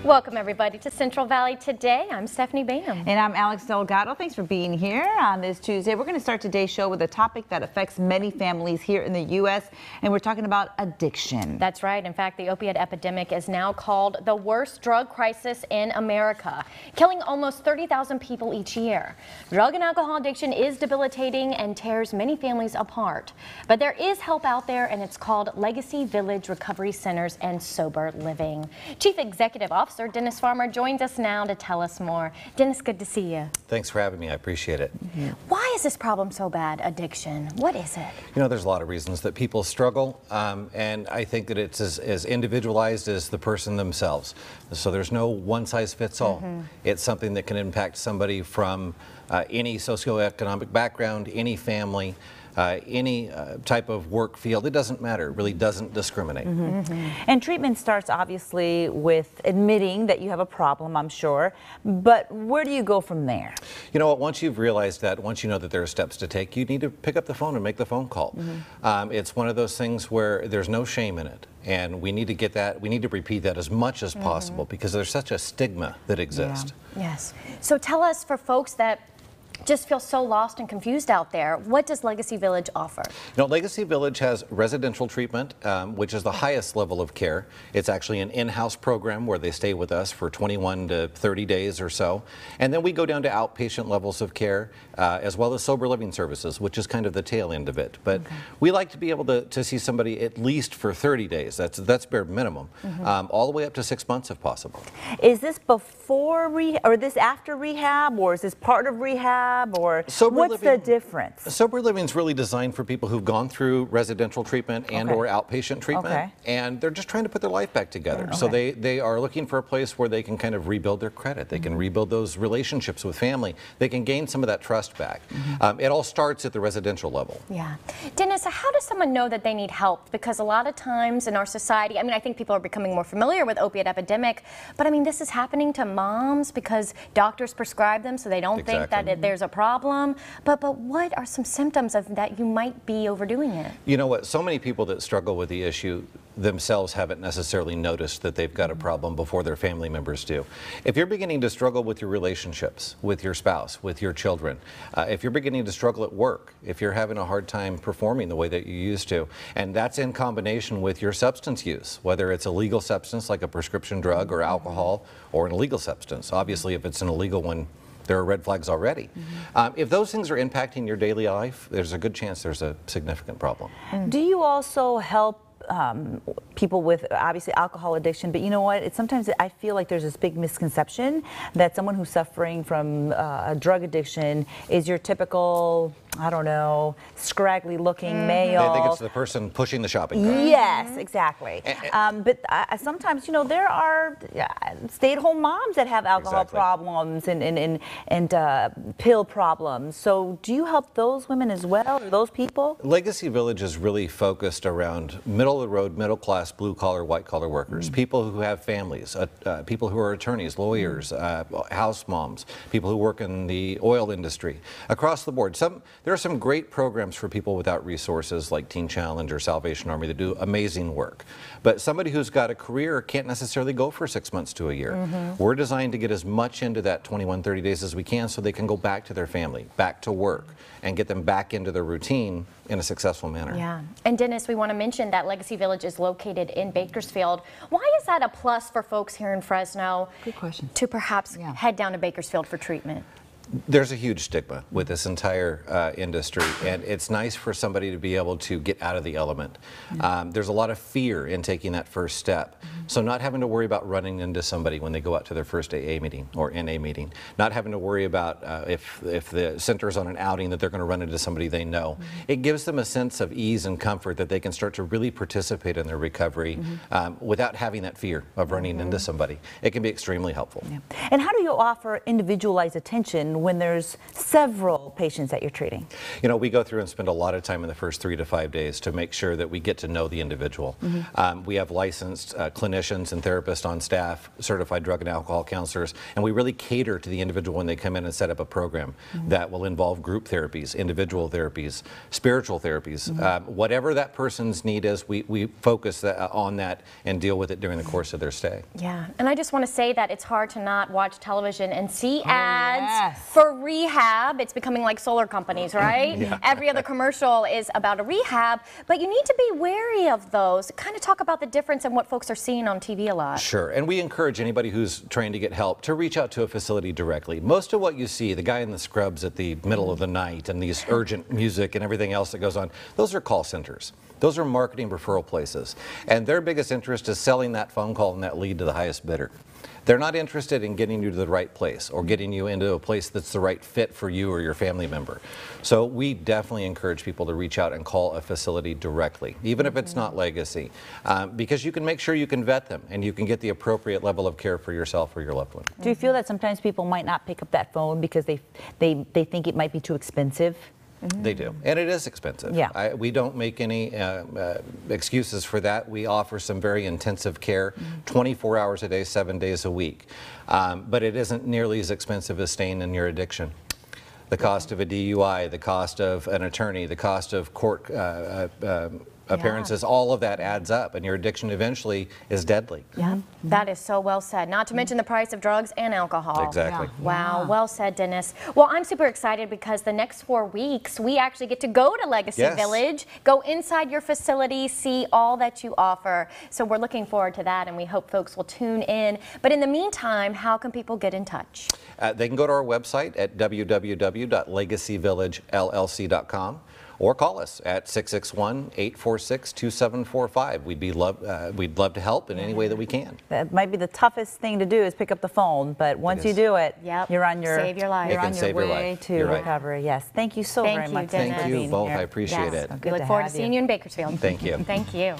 Welcome everybody to Central Valley Today. I'm Stephanie Bainham. And I'm Alex Delgado. Thanks for being here on this Tuesday. We're going to start today's show with a topic that affects many families here in the U.S. and we're talking about addiction. That's right. In fact, the opioid epidemic is now called the worst drug crisis in America, killing almost 30,000 people each year. Drug and alcohol addiction is debilitating and tears many families apart. But there is help out there, and it's called Legacy Village Recovery Centers and Sober Living. Chief Executive Officer Dennis Farmer joins us now to tell us more. Dennis, good to see you. Thanks for having me. I appreciate it. Why is this problem so bad, addiction? What is it? You know, there's a lot of reasons that people struggle, and I think that it's as individualized as the person themselves. So there's no one-size-fits-all. It's something that can impact somebody from any socioeconomic background, any family, any type of work field. It doesn't matter. It really doesn't discriminate. And treatment starts obviously with admitting that you have a problem, I'm sure, but where do you go from there? You know what, once you've realized that, once you know that there are steps to take, you need to pick up the phone and make the phone call. It's one of those things where there's no shame in it, and we need to get that, we need to repeat that as much as possible because there's such a stigma that exists. Yes. So tell us, for folks that just feel so lost and confused out there, what does Legacy Village offer? You know, Legacy Village has residential treatment, which is the highest level of care. It's actually an in-house program where they stay with us for 21 to 30 days or so. And then we go down to outpatient levels of care, as well as sober living services, which is kind of the tail end of it. But we like to be able to see somebody at least for 30 days. That's bare minimum, all the way up to 6 months if possible. Is this before rehab, or this after rehab, or is this part of rehab? Or what's the difference? Sober living is really designed for people who've gone through residential treatment and or outpatient treatment, and they're just trying to put their life back together. So they are looking for a place where they can kind of rebuild their credit. They can rebuild those relationships with family. They can gain some of that trust back. It all starts at the residential level. Yeah. Dennis, how does someone know that they need help? Because a lot of times in our society, I mean, I think people are becoming more familiar with opioid epidemic, but I mean, this is happening to moms because doctors prescribe them so they don't think that there's a problem. But what are some symptoms of that you might be overdoing it? You know what, so many people that struggle with the issue themselves haven't necessarily noticed that they've got a problem before their family members do. If you're beginning to struggle with your relationships, with your spouse, with your children, if you're beginning to struggle at work, if you're having a hard time performing the way that you used to, and that's in combination with your substance use, whether it's a legal substance like a prescription drug or alcohol, or an illegal substance. Obviously, if it's an illegal one, there are red flags already. If those things are impacting your daily life, there's a good chance there's a significant problem. Do you also help people with obviously alcohol addiction, but you know what, sometimes I feel like there's this big misconception that someone who's suffering from a drug addiction is your typical, I don't know, scraggly looking male. They think it's the person pushing the shopping cart. Yes, exactly. But sometimes, you know, there are stay-at-home moms that have alcohol problems and pill problems. So do you help those women as well, or those people? Legacy Village is really focused around middle-of-the-road, middle-class, blue-collar, white-collar workers, people who have families, people who are attorneys, lawyers, house moms, people who work in the oil industry, across the board. There are some great programs for people without resources like Teen Challenge or Salvation Army that do amazing work. But somebody who's got a career can't necessarily go for 6 months to a year. We're designed to get as much into that 21, 30 days as we can so they can go back to their family, back to work, and get them back into their routine in a successful manner. Yeah. And Dennis, we want to mention that Legacy Village is located in Bakersfield. Why is that a plus for folks here in Fresno? Good question. To perhaps head down to Bakersfield for treatment? There's a huge stigma with this entire industry, and it's nice for somebody to be able to get out of the element. There's a lot of fear in taking that first step. So not having to worry about running into somebody when they go out to their first AA meeting or NA meeting, not having to worry about if the center's on an outing that they're going to run into somebody they know. It gives them a sense of ease and comfort that they can start to really participate in their recovery without having that fear of running into somebody. It can be extremely helpful. And how do you offer individualized attention happen when there's several patients that you're treating? You know, we go through and spend a lot of time in the first 3 to 5 days to make sure that we get to know the individual. We have licensed clinicians and therapists on staff, certified drug and alcohol counselors, and we really cater to the individual when they come in and set up a program that will involve group therapies, individual therapies, spiritual therapies. Whatever that person's need is, we focus on that and deal with it during the course of their stay. Yeah, and I just want to say that it's hard to not watch television and see ads for rehab. It's becoming like solar companies, right? Every other commercial is about a rehab, but you need to be wary of those. Kind of talk about the difference in what folks are seeing on TV a lot. Sure, and we encourage anybody who's trying to get help to reach out to a facility directly. Most of what you see, the guy in the scrubs at the middle of the night and these urgent music and everything else that goes on, those are call centers. Those are marketing referral places. And their biggest interest is selling that phone call and that lead to the highest bidder. They're not interested in getting you to the right place or getting you into a place that's the right fit for you or your family member. So we definitely encourage people to reach out and call a facility directly, even if it's not Legacy, because you can make sure you can vet them and you can get the appropriate level of care for yourself or your loved one. Do you feel that sometimes people might not pick up that phone because they think it might be too expensive? They do, and it is expensive. Yeah. We don't make any excuses for that. We offer some very intensive care, 24 hours a day, 7 days a week. But it isn't nearly as expensive as staying in your addiction. The cost of a DUI, the cost of an attorney, the cost of court appearances, all of that adds up, and your addiction eventually is deadly. Yeah, that is so well said. Not to mention the price of drugs and alcohol. Exactly. Wow, well said, Dennis. Well, I'm super excited because the next 4 weeks, we actually get to go to Legacy Village, go inside your facility, see all that you offer. So we're looking forward to that, and we hope folks will tune in. But in the meantime, how can people get in touch? They can go to our website at www.legacvillagellc.com. or call us at 661-846-2745. We'd love to help in any way that we can. That might be the toughest thing to do is pick up the phone, but once you do it, you're on your save your life. You're on your way to recovery. Yes. Thank you so very much. Dennis. Thank you both. I appreciate it. We look forward to seeing you in Bakersfield. Thank you. Thank you.